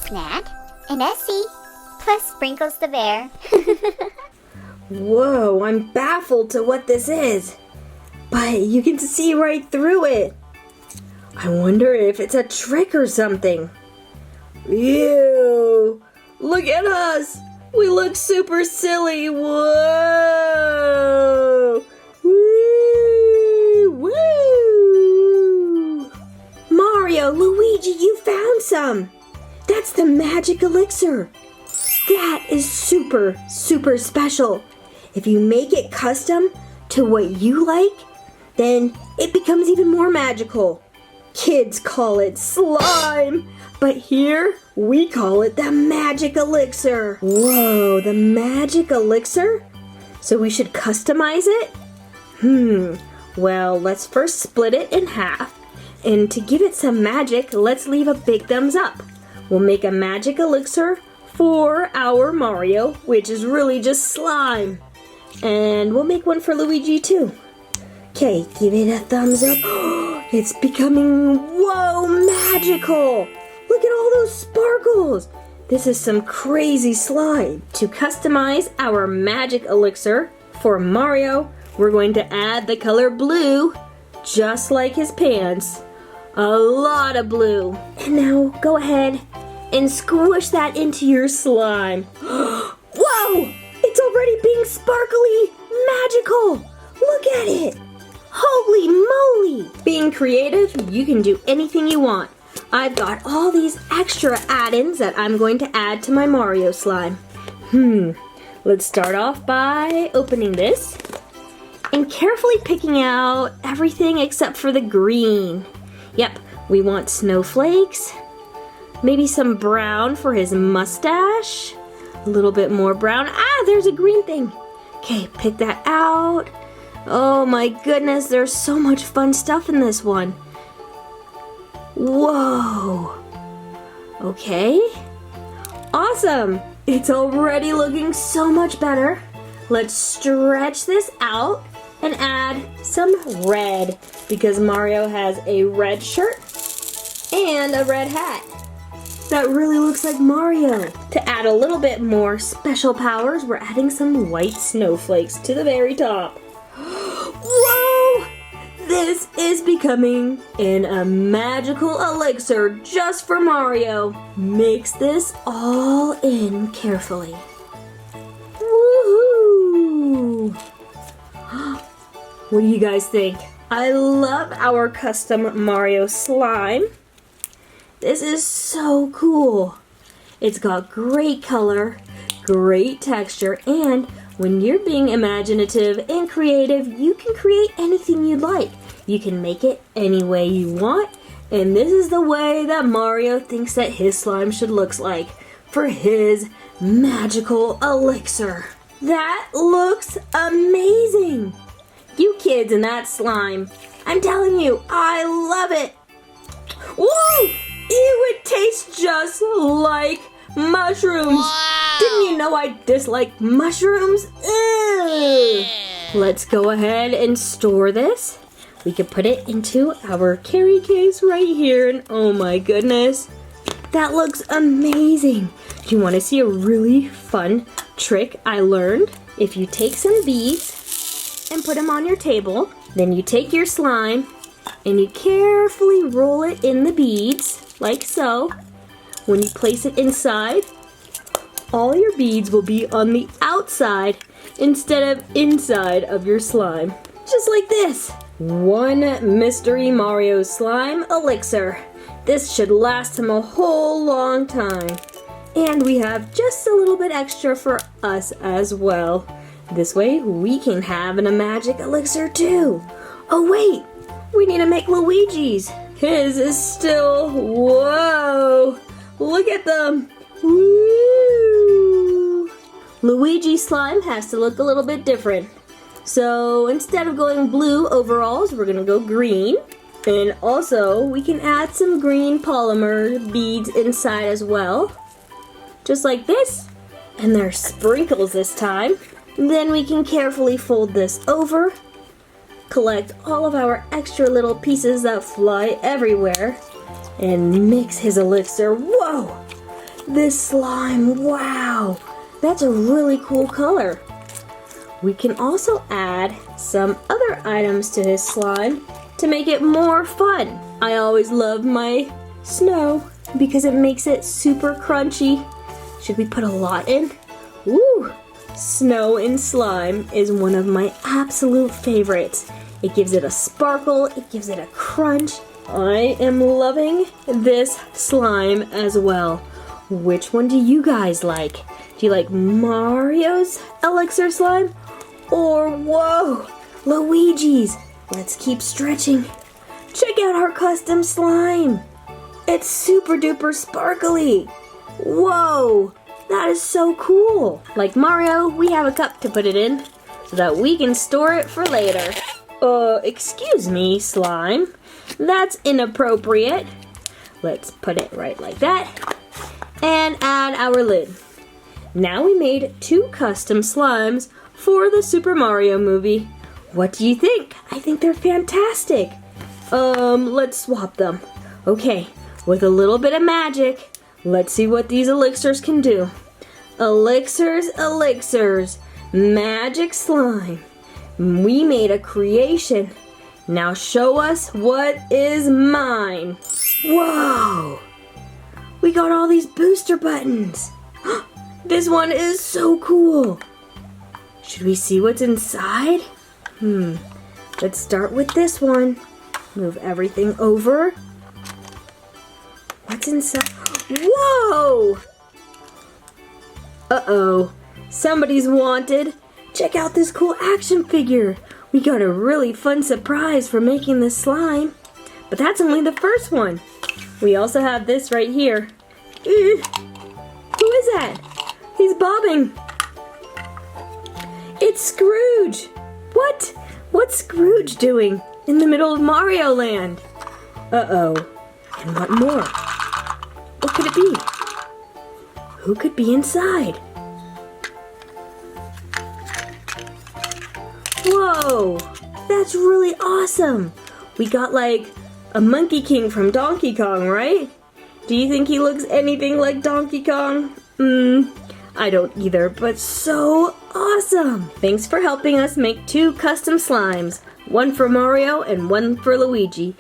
Snad, and Essie, plus Sprinkles the bear. Whoa, I'm baffled to what this is. But you can see right through it. I wonder if it's a trick or something. Ew! Look at us! We look super silly! Whoa! Woo! Woo! Mario, Luigi, you found some! That's the magic elixir! That is super, super special. If you make it custom to what you like, then it becomes even more magical. Kids call it slime, but here we call it the magic elixir. Whoa, the magic elixir? So we should customize it? Well, let's first split it in half. And to give it some magic, let's leave a big thumbs up. We'll make a magic elixir for our Mario, which is really just slime. And we'll make one for Luigi too. Okay, give it a thumbs up. It's becoming, whoa, magical! Look at all those sparkles! This is some crazy slime. To customize our magic elixir for Mario, we're going to add the color blue, just like his pants. A lot of blue. And now go ahead and squish that into your slime. Whoa! It's already being sparkly magical! Look at it! Holy moly! Being creative, you can do anything you want. I've got all these extra add-ins that I'm going to add to my Mario slime. Let's start off by opening this and carefully picking out everything except for the green. Yep, we want snowflakes, maybe some brown for his mustache, a little bit more brown. Ah, there's a green thing. Okay, pick that out. Oh my goodness, there's so much fun stuff in this one. Whoa. Okay. Awesome. It's already looking so much better. Let's stretch this out and add some red because Mario has a red shirt and a red hat. That really looks like Mario. To add a little bit more special powers, we're adding some white snowflakes to the very top. Whoa! This is becoming a magical elixir just for Mario. Mix this all in carefully. Woohoo! What do you guys think? I love our custom Mario slime. This is so cool. It's got great color, great texture, and when you're being imaginative and creative, you can create anything you'd like. You can make it any way you want, and this is the way that Mario thinks that his slime should look like for his magical elixir. That looks amazing! You kids and that slime, I'm telling you, I love it! Whoa! Ew, it tastes just like mushrooms! Wow. Didn't you know I dislike mushrooms? Ew. Let's go ahead and store this. We could put it into our carry case right here, and oh my goodness, that looks amazing. Do you want to see a really fun trick I learned? If you take some beads and put them on your table, then you take your slime and you carefully roll it in the beads, like so. When you place it inside, all your beads will be on the outside instead of inside of your slime. Just like this. One Mystery Mario Slime Elixir. This should last him a whole long time. And we have just a little bit extra for us as well. This way we can have a magic elixir too. Oh wait, we need to make Luigi's. His is still, whoa. Look at them! Woo! Luigi's slime has to look a little bit different. So instead of going blue overalls, we're gonna go green. And also, we can add some green polymer beads inside as well. Just like this. And there's sprinkles this time. Then we can carefully fold this over. Collect all of our extra little pieces that fly everywhere. And mix his elixir. Whoa! this slime. Wow, that's a really cool color. We can also add some other items to his slime to make it more fun. I always love my snow because it makes it super crunchy. Should we put a lot in? Woo! Snow in slime is one of my absolute favorites. It gives it a sparkle, it gives it a crunch. I am loving this slime as well. Which one do you guys like? Do you like Mario's elixir slime? Or, whoa, Luigi's? Let's keep stretching. Check out our custom slime. It's super duper sparkly. Whoa, that is so cool. Like Mario, we have a cup to put it in so that we can store it for later. Excuse me, slime. That's inappropriate. Let's put it right like that and add our lid. Now we made 2 custom slimes for the Super Mario movie. What do you think? I think they're fantastic. Let's swap them. Okay, with a little bit of magic, let's see what these elixirs can do. Elixirs, elixirs, magic slime. We made a creation. Now show us what is mine. Whoa! We got all these booster buttons. This one is so cool. Should we see what's inside? Let's start with this one. Move everything over. What's inside? Whoa! Uh-oh. Somebody's wanted. Check out this cool action figure. We got a really fun surprise for making this slime. But that's only the first one. We also have this right here. Who is that? He's bobbing. It's Scrooge. What? What's Scrooge doing in the middle of Mario Land? Uh-oh. And what more? What could it be? Who could be inside? Whoa! That's really awesome! We got like a Monkey King from Donkey Kong, right? Do you think he looks anything like Donkey Kong? I don't either, but so awesome! Thanks for helping us make 2 custom slimes. One for Mario and one for Luigi.